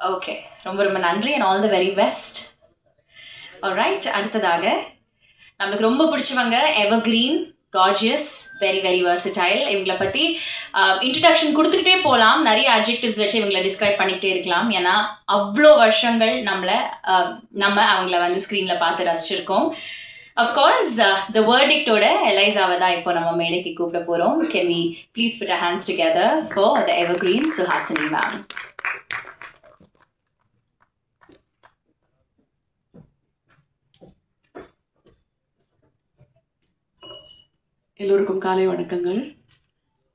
Okay, ரொம்ப ரொம்ப நன்றி and all the very best. Alright, அடுத்ததாக நம்மளுக்கு ரொம்ப பிடிச்சவங்க evergreen, gorgeous, very very versatile. இவங்களை பற்றி இன்ட்ரடக்ஷன் கொடுத்துக்கிட்டே போகலாம், நிறைய அட்ஜெக்டிவ்ஸ் வச்சு இவங்களை டிஸ்கிரைப் பண்ணிக்கிட்டே இருக்கலாம். ஏன்னா அவ்வளோ வருஷங்கள் நம்ம அவங்கள வந்து ஸ்க்ரீனில் பார்த்து ரசிச்சிருக்கோம். அஃப்கோர்ஸ் த வேர்டிக்டோட எலைசாவை தான் இப்போ நம்ம மேடைக்கு கூப்பிட போகிறோம். Can we please put our hands together for the evergreen Suhasini ma'am. எல்லோருக்கும் காலை வணக்கங்கள்.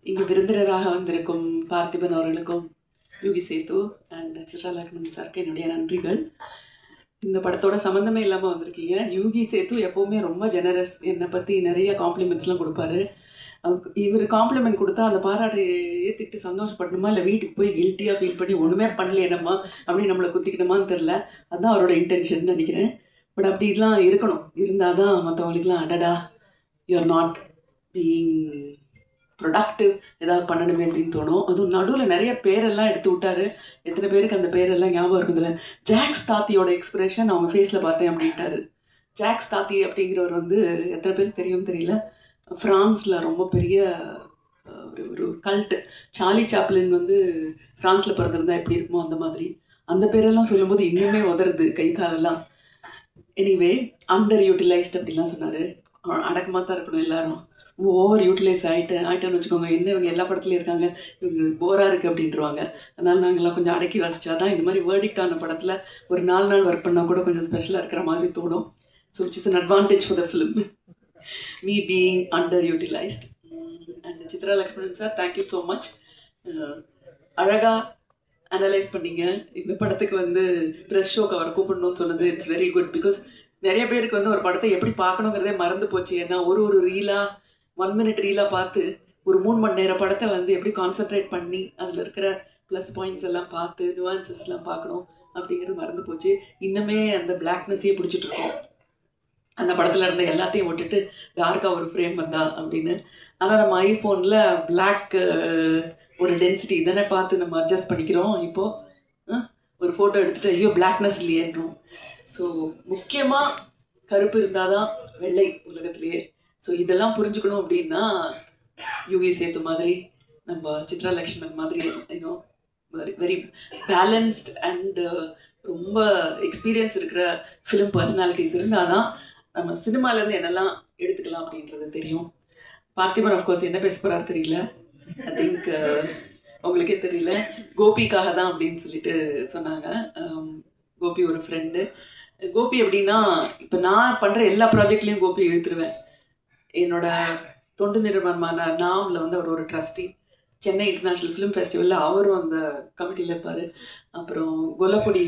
இங்கு விருந்தினராக வந்திருக்கும் பார்த்திபன் அவர்களுக்கும், யூகி சேத்து அண்ட் சித்ரா லக்ஷ்மணன் சாருக்கு என்னுடைய நன்றிகள். இந்த படத்தோட சம்மந்தமே இல்லாமல் வந்திருக்கீங்க. யூகி சேத்து எப்போவுமே ரொம்ப ஜெனரஸ், என்னை பற்றி நிறைய காம்ப்ளிமெண்ட்ஸ்லாம் கொடுப்பாரு. இவர் காம்ப்ளிமெண்ட் கொடுத்தா அந்த பாராட்டை ஏற்றுக்கிட்டு சந்தோஷப்படணுமா, இல்லை வீட்டுக்கு போய் கில்ட்டியாக ஃபீல் பண்ணி ஒன்றுமே பண்ணல என்னம்மா அப்படின்னு நம்மளை குத்திக்கணுமான்னு தெரில. அதுதான் அவரோட இன்டென்ஷன் நினைக்கிறேன். பட் அப்படிலாம் இருக்கணும், இருந்தால் தான் மற்றவங்களுக்குலாம் அடடா யூஆர் நாட் பீயிங் ப்ரொடக்டிவ், ஏதாவது பண்ணணுமே அப்படின்னு தோணும். அதுவும் நடுவில் நிறைய பேரெல்லாம் எடுத்து விட்டாரு. எத்தனை பேருக்கு அந்த பேரெல்லாம் ஞாபகம் இருக்குதுல்ல? ஜாக்ஸ் தாத்தியோட எக்ஸ்பிரஷன் அவங்க ஃபேஸில் பார்த்தேன் அப்படின்ட்டாரு. ஜாக்ஸ் தாத்தி அப்படிங்கிறவர் வந்து எத்தனை பேருக்கு தெரியும் தெரியல, ஃப்ரான்ஸில் ரொம்ப பெரிய ஒரு கல்ட்டு. சார்லி சாப்ளின் வந்து ஃப்ரான்ஸில் பிறந்திருந்தா எப்படி இருக்குமோ அந்த மாதிரி. அந்த பேரெல்லாம் சொல்லும்போது இன்னுமே உதறது கை காலெல்லாம். எனிவே, அண்டர் யூட்டிலைஸ்ட் அப்படிலாம் சொன்னார். அடக்கமாக தான் இருக்கணும் எல்லாரும். ஓவர் யூட்டிலைஸ் ஆகிட்டேன்னு வச்சுக்கோங்க, என்ன இவங்க எல்லா படத்துலையும் இருக்காங்க, இவங்க போராக இருக்குது அப்படின்ட்டுருவாங்க. அதனால் நாங்கள்லாம் கொஞ்சம் அடக்கி வாசிச்சா தான் இந்த மாதிரி வேர்டிக்டான படத்தில் ஒரு 4 நாள் ஒர்க் பண்ணால் கூட கொஞ்சம் ஸ்பெஷலாக இருக்கிற மாதிரி தோணும். So which is an advantage for the film, me being under utilised. And Chitra Lakshmanan sir, thank you so much. அழகாக அனலைஸ் பண்ணிங்க. இந்த படத்துக்கு வந்து ப்ரெஷ் ஷோக்கு அவரை கூப்பிடணும்னு சொன்னது இட்ஸ் வெரி குட். பிகாஸ் நிறைய பேருக்கு வந்து ஒரு படத்தை எப்படி பார்க்கணுங்கிறதே மறந்து போச்சு. ஏன்னா ஒரு ரீலாக 1 minute ரீலாக பார்த்து ஒரு 3 மணி நேர படத்தை வந்து எப்படி கான்சென்ட்ரேட் பண்ணி அதில் இருக்கிற ப்ளஸ் பாயிண்ட்ஸ் எல்லாம் பார்த்து நியூவான்சஸ்லாம் பார்க்கணும் அப்படிங்கிறது மறந்து போச்சு. இன்னுமே அந்த பிளாக்னஸையே பிடிச்சிட்ருக்கோம். அந்த படத்தில் இருந்த எல்லாத்தையும் விட்டுட்டு டார்க்காக ஒரு ஃப்ரேம் வந்தா அப்படின்னு. ஆனால் நம்ம ஐஃபோனில் பிளாக் ஒரு டென்சிட்டி இதனை பார்த்து நம்ம அட்ஜஸ்ட் பண்ணிக்கிறோம். இப்போது ஒரு ஃபோட்டோ எடுத்துகிட்டு ஐயோ பிளாக்னஸ் இல்லையேன்றோம். ஸோ முக்கியமாக கருப்பு இருந்தால் தான் வெள்ளை உலகத்துலேயே. ஸோ இதெல்லாம் புரிஞ்சுக்கணும் அப்படின்னா யூகி சேத்து மாதிரி, நம்ம சித்ரா லக்ஷ்மணன் மாதிரி வெரி பேலன்ஸ்ட் அண்ட் ரொம்ப எக்ஸ்பீரியன்ஸ் இருக்கிற ஃபிலிம் பர்சனாலிட்டிஸ் இருந்தால் தான் நம்ம சினிமாலேருந்து என்னெல்லாம் எடுத்துக்கலாம் அப்படின்றது தெரியும். பார்த்திபன் ஆஃப்கோர்ஸ் என்ன பேச போகிறாரு தெரியல. ஐ திங்க் உங்களுக்கே தெரியல. கோபிக்காக தான் அப்படின்னு சொல்லிட்டு சொன்னாங்க. கோபி ஒரு ஃப்ரெண்டு. கோபி எப்படின்னா, இப்போ நான் பண்ணுற எல்லா ப்ராஜெக்ட்லேயும் கோபி இழுத்துருவேன். என்னோட தொண்டு நிறுவனமான நாமில் வந்து அவர் ஒரு ட்ரஸ்டி. சென்னை இன்டர்நேஷ்னல் ஃபிலிம் ஃபெஸ்டிவலில் அவரும் அந்த கமிட்டியில் இருப்பார். அப்புறம் கொல்லப்பொடி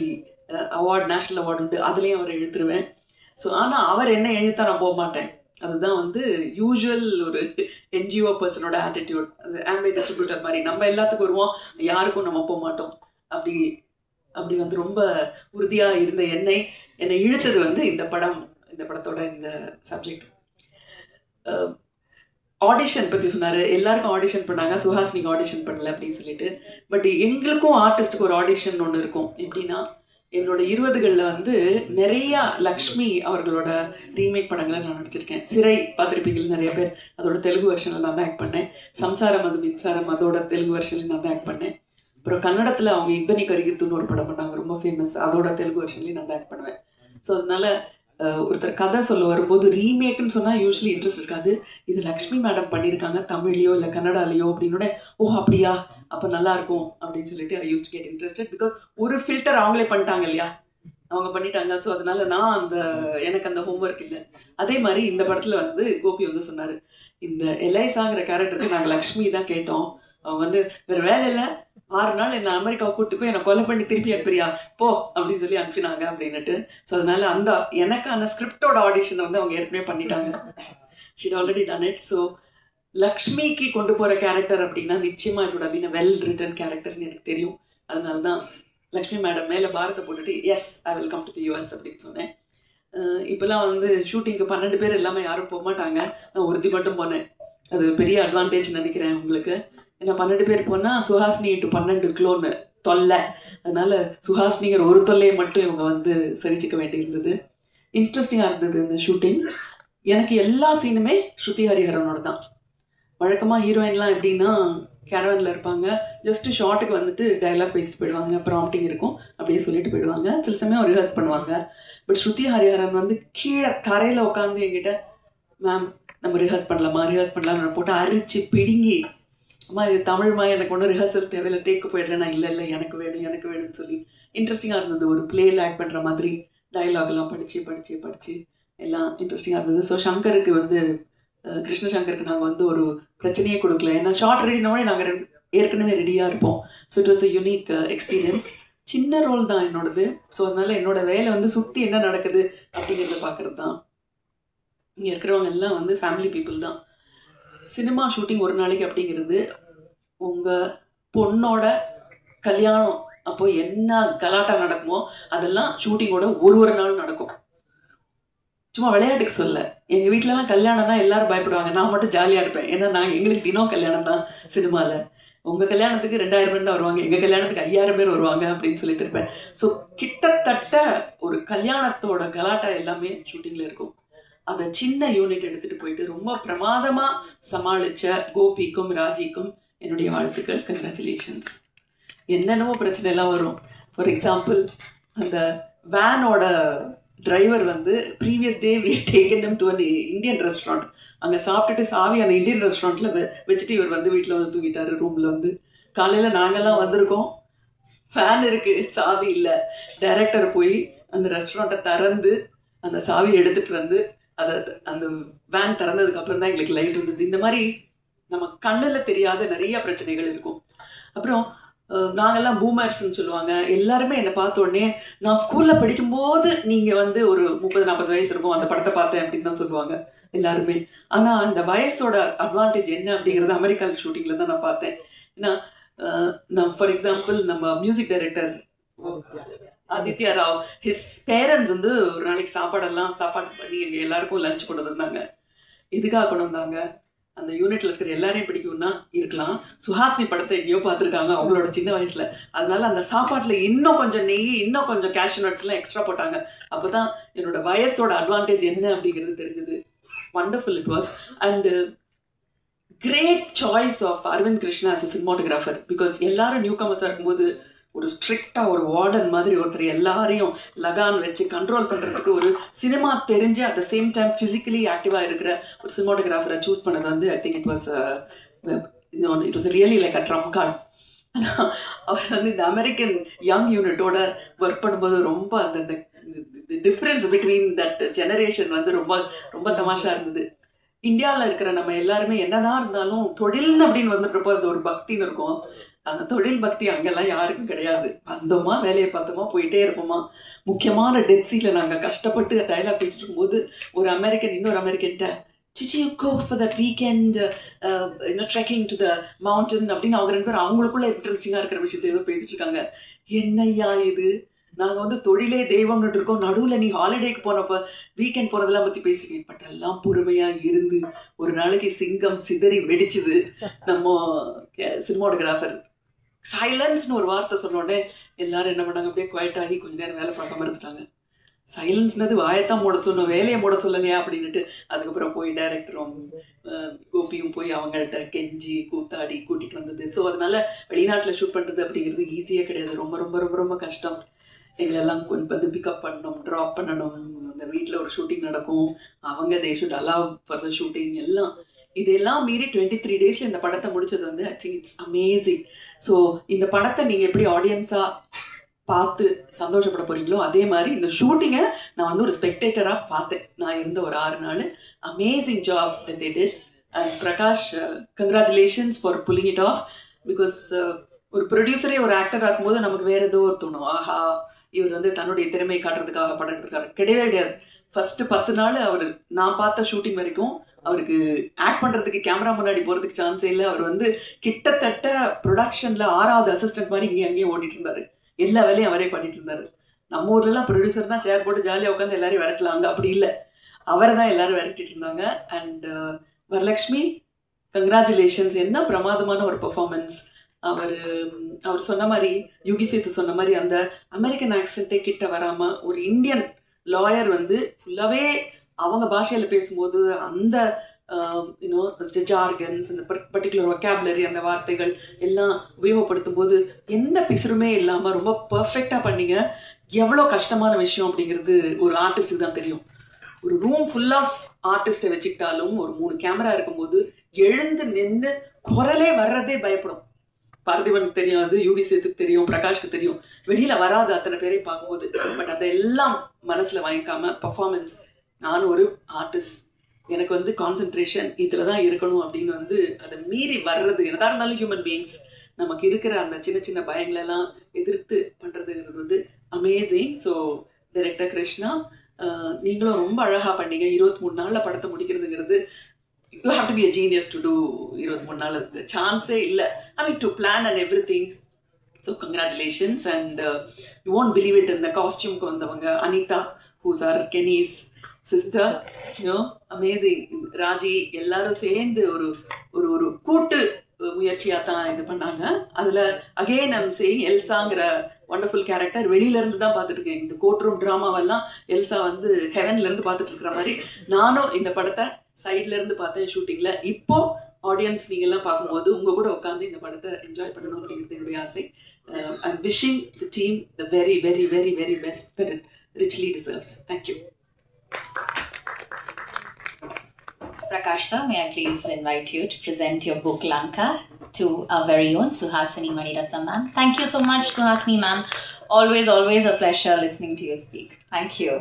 அவார்டு, நேஷ்னல் அவார்டு உண்டு, அதுலேயும் அவரை இழுத்துருவேன். ஸோ ஆனால் அவர் என்ன எழுத்தா நான் போக மாட்டேன். அதுதான் வந்து யூஸ்வல் ஒரு என்ஜிஓ பர்சனோட ஆட்டிடியூட். அது ஆம்பே டிஸ்ட்ரிபியூட்டர் மாதிரி நம்ம எல்லாத்துக்கும் வருவோம், யாருக்கும் நம்ம போக மாட்டோம். அப்படி வந்து ரொம்ப உறுதியாக இருந்த என்னை இழுத்தது வந்து இந்த படத்தோட இந்த சப்ஜெக்ட். ஆடிஷன் பற்றி சொன்னார். எல்லாருக்கும் ஆடிஷன் பண்ணாங்க, சுஹாசினிக்கு ஆடிஷன் பண்ணல அப்படின்னு சொல்லிட்டு. பட் எங்களுக்கும் ஆர்டிஸ்ட்டுக்கு ஒரு ஆடிஷன் ஒன்று இருக்கும். எப்படின்னா, என்னோட 20களில் வந்து நிறையா லக்ஷ்மி அவர்களோட ரீமேக் படங்களை நான் நடிச்சிருக்கேன். சிறை பார்த்துருப்பீங்கள் நிறைய பேர், அதோட தெலுங்கு வெர்ஷனில் நான் தான் ஆக்ட் பண்ணேன். சம்சாரம் அது மின்சாரம், அதோட தெலுங்கு வெர்ஷன்லையும் நான் தான் ஆக்ட் பண்ணேன். அப்புறம் கன்னடத்தில் அவங்க இப்பனி கரிகித்துன்னு ஒரு படம் பண்ணாங்க, ரொம்ப ஃபேமஸ், அதோட தெலுங்கு வெர்ஷன்லையும் நான் தான் ஆக்ட் பண்ணுவேன். ஸோ அதனால ஒருத்தர் கதை சொல்ல வரும்போது ரீமேக்குன்னு சொன்னால் யூஸ்வலி இன்ட்ரெஸ்ட் இருக்காது. இது லக்ஷ்மி மேடம் பண்ணியிருக்காங்க தமிழ்லையோ இல்லை கன்னடாலேயோ அப்படின்னோட, ஓ அப்படியா, அப்போ நல்லாயிருக்கும் அப்படின்னு சொல்லிட்டு I use to get interested. Because ஒரு ஃபில்டர் அவங்களே பண்ணிட்டாங்க இல்லையா, அவங்க பண்ணிட்டாங்க. ஸோ அதனால நான் எனக்கு அந்த ஹோம்ஒர்க் இல்லை. அதே மாதிரி இந்த படத்தில் வந்து கோபி வந்து சொன்னார், இந்த எலைசாங்கிற கேரக்டருக்கு நாங்கள் லக்ஷ்மி தான் கேட்டோம். அவங்க வந்து வேறு வேலை இல்லை, 6 நாள் என்னை அமெரிக்காவை கூப்பிட்டு போய் என்னை கொலை பண்ணி திருப்பி அனுப்புறியா போ அப்படின்னு சொல்லி அனுப்பினாங்க அப்படின்னுட்டு. ஸோ அதனால எனக்கான ஸ்கிரிப்டோட ஆடிஷனை வந்து அவங்க ஏற்கனவே பண்ணிட்டாங்க. Sheet already done it. So லக்ஷ்மிக்கு கொண்டு போகிற கேரக்டர் அப்படின்னா நிச்சயமாக இதோட அப்படின்னா வெல் ரிட்டன் கேரக்டர்னு எனக்கு தெரியும். அதனால தான் லக்ஷ்மி மேடம் மேலே பாரத்தை போட்டுட்டு yes I will come to the US அப்படின்னு சொன்னேன். இப்போல்லாம் வந்து ஷூட்டிங்க்கு 12 பேர் எல்லாமே யாரும் போக மாட்டாங்க, நான் ஒருத்தி மட்டும் போனேன். அது பெரிய அட்வான்டேஜ் நினைக்கிறேன் உங்களுக்கு. ஏன்னா 12 பேர் போனால் சுஹாசினி × 12 கிலோன்னு தொல்லை. அதனால சுஹாசினிங்கிற ஒரு தொல்லையை மட்டும் இவங்க வந்து சரிச்சிக்க வேண்டியிருந்தது. இன்ட்ரெஸ்டிங்காக இருந்தது இந்த ஷூட்டிங். எனக்கு எல்லா சீனுமே ஸ்ருதி ஹரிஹரனோட தான். வழக்கமாக ஹீரோயின்லாம் எப்படின்னா கேரவனில் இருப்பாங்க, ஜஸ்ட்டு ஷார்ட்டுக்கு வந்துட்டு டைலாக் பேசிட்டு போயிடுவாங்க, ப்ராம்ப்டிங் இருக்கும், அப்படியே சொல்லிட்டு போயிடுவாங்க, சில சமயம் ரிஹர்ஸ் பண்ணுவாங்க. பட் ஸ்ருதி ஹரிஹரன் வந்து கீழே தரையில் உட்காந்து என்கிட்ட மேம் நம்ம ரிஹர்ஸ் பண்ணலாம்னு போட்டு அரிச்சு பிடுங்கி, அம்மா இது தமிழ்மா எனக்கு ஒன்றும் ரிஹர்சல் தேவையில்லை, டேக்கு போய்டுறேன், நான் இல்லை எனக்கு வேணும்னு சொல்லி இன்ட்ரெஸ்டிங்காக இருந்தது. ஒரு பிளேயில் ஆக்ட் பண்ணுற மாதிரி டைலாக்லாம் படித்து எல்லாம் இன்ட்ரெஸ்டிங்காக இருந்தது. ஸோ சங்கருக்கு வந்து கிருஷ்ண சங்கருக்கு நாங்கள் வந்து ஒரு பிரச்சனையே கொடுக்கல. ஏன்னா ஷார்ட் ரெடினோடனே நாங்கள் ஏற்கனவே ரெடியாக இருப்போம். So it was a unique experience. சின்ன ரோல் தான் என்னோடது. ஸோ அதனால என்னோடய வேலை வந்து சுற்றி என்ன நடக்குது அப்படிங்கிறத பார்க்குறது தான். இங்கே இருக்கிறவங்க எல்லாம் வந்து ஃபேமிலி பீப்புள் தான். சினிமா ஷூட்டிங் ஒரு நாளைக்கு அப்படிங்கிறது உங்கள் பொண்ணோட கல்யாணம் அப்போ என்ன கலாட்டா நடக்குமோ அதெல்லாம் ஷூட்டிங்கோட ஒரு நாள் நடக்கும். சும்மா விளையாட்டுக்கு சொல்ல, எங்கள் வீட்டிலலாம் கல்யாணம் தான் எல்லாரும் பயப்படுவாங்க, நான் மட்டும் ஜாலியாக இருப்பேன். ஏன்னா எங்களுக்கு தினம் கல்யாணம் தான் சினிமாவில். உங்கள் கல்யாணத்துக்கு 2000 பேர் தான் வருவாங்க, எங்கள் கல்யாணத்துக்கு 5000 பேர் வருவாங்க அப்படின்னு சொல்லிட்டு இருப்பேன். ஸோ கிட்டத்தட்ட ஒரு கல்யாணத்தோட கலாட்டா எல்லாமே ஷூட்டிங்கில் இருக்கும். அதை சின்ன யூனிட் எடுத்துகிட்டு போயிட்டு ரொம்ப பிரமாதமாக சமாளித்த கோபிக்கும் ராஜிக்கும் என்னுடைய வாழ்த்துக்கள், கங்க்ராச்சுலேஷன்ஸ். என்னென்னவோ பிரச்சனை எல்லாம் வரும். ஃபார் எக்ஸாம்பிள், அந்த வேனோட டிரைவர் வந்து previous day we taken him to an Indian restaurant. அங்கே சாப்பிட்டுட்டு சாவி அந்த இந்தியன் ரெஸ்டாரண்ட்டில் வச்சுட்டு இவர் வந்து வீட்டில் வந்து தூங்கிட்டார். ரூமில் வந்து காலையில் நாங்கள்லாம் வந்திருக்கோம், ஃபேன் இருக்குது, சாவி இல்லை. டைரக்டர் போய் அந்த ரெஸ்டாரண்ட்டை திறந்து அந்த சாவியை எடுத்துகிட்டு வந்து அந்த வேன் திறந்ததுக்கப்புறம் தான் எங்களுக்கு லைட் வந்தது. இந்த மாதிரி நம்ம கண்ணில் தெரியாத நிறைய பிரச்சனைகள் இருக்கும். அப்புறம் நாங்கள்லாம் பூமர்ஸ்ன்னு சொல்லுவாங்க. எல்லாருமே என்னை பார்த்த உடனே நான் ஸ்கூலில் படிக்கும்போது நீங்கள் வந்து ஒரு 30-40 வயசு இருக்கும், அந்த படத்தை பார்த்தேன் அப்படின்னு தான் சொல்லுவாங்க எல்லாருமே. ஆனால் அந்த வயசோட அட்வான்டேஜ் என்ன அப்படிங்கிறது அமெரிக்காவில் ஷூட்டிங்கில் தான் நான் பார்த்தேன். ஏன்னா நான் ஃபார் எக்ஸாம்பிள் நம்ம music director Aditya Rao, his parents வந்து ஒரு நாளைக்கு சாப்பாடு பண்ணி எங்கள் எல்லாருக்கும் லஞ்ச் கொண்டு வந்தாங்க. எதுக்காக கொண்டு வந்தாங்க? அந்த யூனிட்டில் இருக்கிற எல்லாரையும் பிடிக்கும்னா இருக்கலாம், சுஹாசினி படத்தை எங்கேயோ பார்த்துருக்காங்க அவங்களோட சின்ன வயசில், அதனால அந்த சாப்பாட்டில் இன்னும் கொஞ்சம் நெய், இன்னும் கொஞ்சம் கேஷ்யூ நட்ஸ்லாம் எக்ஸ்ட்ரா போட்டாங்க. அப்போ தான் என்னோட வயசோட அட்வான்டேஜ் என்ன அப்படிங்கிறது தெரிஞ்சது. Wonderful it was. And great choice of Aravind Krishna as a cinematographer. Because எல்லாரும் நியூ கமர்ஸாக இருக்கும்போது ஒரு ஸ்ட்ரிக்டாக ஒரு வார்டன் மாதிரி ஒருத்தர் எல்லாரையும் லகான் வச்சு கண்ட்ரோல் பண்ணுறதுக்கு ஒரு சினிமா தெரிஞ்சு at the same time physically ஆக்டிவாக இருக்கிற ஒரு சினிமாட்டோகிராஃபரை சூஸ் பண்ணது வந்து I think it was really like a drum card. ஆனால் அவர் வந்து இந்த அமெரிக்கன் யங் யூனிட்டோட ஒர்க் பண்ணும்போது ரொம்ப அந்த டிஃப்ரென்ஸ் பிட்வீன் தட் ஜெனரேஷன் வந்து ரொம்ப ரொம்ப தமாஷா இருந்தது. இந்தியாவில் இருக்கிற நம்ம எல்லாருமே என்னதான் இருந்தாலும் தொழில் அப்படின்னு வந்துட்டுருப்போ அது ஒரு பக்தின்னு இருக்கும். அந்த தொழில் பக்தி அங்கெல்லாம் யாருக்கும் கிடையாது. வந்தோமா வேலையை பார்த்தோமா போயிட்டே இருப்போமா. முக்கியமான டெத் சீனில் நாங்கள் கஷ்டப்பட்டு டைலாக் பேசிட்டு இருக்கும்போது ஒரு அமெரிக்கன் இன்னொரு அமெரிக்கன்ட்ட சிச்சி go for that weekend trekking to the mountain அப்படின்னு அவங்க 2 பேரும் அவங்களுக்குள்ள இன்ட்ரெஸ்டிங்காக இருக்கிற விஷயத்தை ஏதோ பேசிட்டு இருக்காங்க. என்னையா இது, நாங்கள் வந்து தொழிலே தெய்வம்னு இருக்கோம், நடுவில் நீ ஹாலிடேக்கு போனப்போ வீக்கெண்ட் போகிறதெல்லாம் பற்றி பேசிருக்கேன். பட் எல்லாம் பொறுமையாக இருந்து ஒரு நாளைக்கு சிங்கம் சிதறி வெடிச்சுது. நம்ம சினிமாட்டோகிராஃபர் சைலன்ஸ்னு ஒரு வார்த்தை சொன்னோடனே எல்லாரும் என்ன பண்ணாங்க, அப்படியே குவைட் ஆகி கொஞ்சம் நேரம் வேலை பார்க்காம இருந்துட்டாங்க. சைலன்ஸ்னது வாயத்தான் மூட சொன்னோம், வேலையை மூட சொல்லலையா அப்படின்ட்டு. அதுக்கப்புறம் போய் டைரக்டரும் கோபியும் போய் அவங்கள்ட்ட கெஞ்சி கூத்தாடி கூட்டிகிட்டு வந்தது. ஸோ அதனால் வெளிநாட்டில் ஷூட் பண்ணுறது அப்படிங்கிறது ஈஸியாக கிடையாது, ரொம்ப ரொம்ப ரொம்ப ரொம்ப கஷ்டம். எங்களெல்லாம் கொஞ்சம் வந்து பிக்கப் பண்ணணும், ட்ராப் பண்ணணும், அந்த வீட்டில் ஒரு ஷூட்டிங் நடக்கும், அவங்க they should allow for the shooting எல்லாம். இதெல்லாம் மீறி 23 டேஸில் இந்த படத்தை முடிச்சது வந்து I think it's amazing. So இந்த படத்தை நீங்கள் எப்படி ஆடியன்ஸாக பார்த்து சந்தோஷப்பட போகிறீங்களோ அதே மாதிரி இந்த ஷூட்டிங்கை நான் வந்து ஒரு ஸ்பெக்டேட்டராக பார்த்தேன். நான் இருந்த ஒரு 6 நாள் amazing job that they did. And Prakash, congratulations for pulling it off. Because ஒரு ப்ரொடியூசரே ஒரு ஆக்டராக இருக்கும்போது நமக்கு வேறு ஏதோ ஒரு தோணும், ஆஹா இவர் வந்து தன்னுடைய திறமையை காட்டுறதுக்காக படம் எடுத்துருக்காரு. கிடையவே கிடையாது. ஃபஸ்ட்டு 10 நாள் அவர் நான் பார்த்த ஷூட்டிங் வரைக்கும் அவருக்கு ஆக்ட் பண்ணுறதுக்கு கேமரா முன்னாடி போகிறதுக்கு சான்ஸே இல்லை. அவர் வந்து கிட்டத்தட்ட ப்ரொடக்ஷனில் 6வது அசிஸ்டன்ட் மாதிரி இங்கே அங்கேயும் ஓடிட்டு இருந்தார். எல்லா வேலையும் அவரே பண்ணிட்டு இருந்தார். நம்ம ஊர்லலாம் ப்ரொடியூசர் தான் சேர் போட்டு ஜாலியாக உட்காந்து எல்லாரையும் விரட்டலாங்க, அப்படி இல்லை, அவரை தான் எல்லோரும் விரட்டிட்டு இருந்தாங்க. And Varalakshmi, congratulations. என்ன பிரமாதமான ஒரு பெர்ஃபார்மன்ஸ். அவர் சொன்ன மாதிரி, யுகி சேத்து சொன்ன மாதிரி, அந்த அமெரிக்கன் ஆக்சென்ட்டே கிட்ட வராமல் ஒரு இந்தியன் லாயர் வந்து ஃபுல்லாகவே அவங்க பாஷையில் பேசும்போது அந்த ஜார்கன்ஸ், அந்த பர்டிகுலர் வொக்காபுலரி, அந்த வார்த்தைகள் எல்லாம் உபயோகப்படுத்தும் போது எந்த பிசுறுமே இல்லாமல் ரொம்ப பர்ஃபெக்டாக பண்ணீங்க. எவ்வளோ கஷ்டமான விஷயம் அப்படிங்கிறது ஒரு ஆர்டிஸ்ட்டுக்கு தான் தெரியும். ஒரு ரூம் ஃபுல் ஆஃப் ஆர்டிஸ்ட்டை வச்சுக்கிட்டாலும் ஒரு 3 கேமரா இருக்கும்போது எழுந்து நின்று குரலே வர்றதே பயப்படும். பார்த்திபனுக்கு தெரியும், அது யுகி சேத்துக்கு தெரியும், பிரகாஷ்க்கு தெரியும், வெளியில் வராது அத்தனை பேரையும் பார்க்கும்போது. பட் அதெல்லாம் மனசில் வாங்கிக்காம பர்ஃபார்மன்ஸ், நான் ஒரு ஆர்டிஸ்ட், எனக்கு வந்து கான்சென்ட்ரேஷன் இதில் தான் இருக்கணும் அப்படின்னு வந்து அதை மீறி வர்றது. என்னதான் இருந்தாலும் ஹியூமன் பீயிங்ஸ், நமக்கு இருக்கிற அந்த சின்ன சின்ன பயங்களெல்லாம் எதிர்த்து பண்ணுறதுங்கிறது வந்து அமேசிங். ஸோ டைரக்டர் கிருஷ்ணா, நீங்களும் ரொம்ப அழகாக பண்ணீங்க. 23 நாளில் படத்தை முடிக்கிறதுங்கிறது, you have to be a genius to do 23 நாள். சான்ஸே இல்லை. I mean to plan and everything. So congratulations. And you won't believe it, in the costume ku vandavanga Anita, who's our Kenny's sister, you know, amazing. Raji எல்லாரும் சேர்ந்து ஒரு கூட்டு முயற்சியாக தான் இது பண்ணாங்க. அதில் அகெயின் ஐம் சேயிங், எல்சாங்கிற வண்டர்ஃபுல் கேரக்டர் வெளியிலேருந்து தான் பார்த்துட்ருக்கேன். இந்த கோர்ட் ரூம் ட்ராமாவெல்லாம் எல்சா வந்து ஹெவன்லேருந்து பார்த்துட்டு இருக்கிற மாதிரி நானும் இந்த படத்தை சைட்லேருந்து பார்த்தேன் ஷூட்டிங்கில். இப்போது ஆடியன்ஸ் நீங்கள்லாம் பார்க்கும்போது உங்கள் கூட உட்காந்து இந்த படத்தை என்ஜாய் பண்ணணும் அப்படிங்கிறது என்னுடைய ஆசை. I'm wishing the team the very very very very best that it richly deserves. Thank you. Prakash sir, may I please invite you to present your book Lanka to our very own Suhasini Maniratnam ma'am. Thank you so much, Suhasini ma'am. Always a pleasure listening to you speak. Thank you.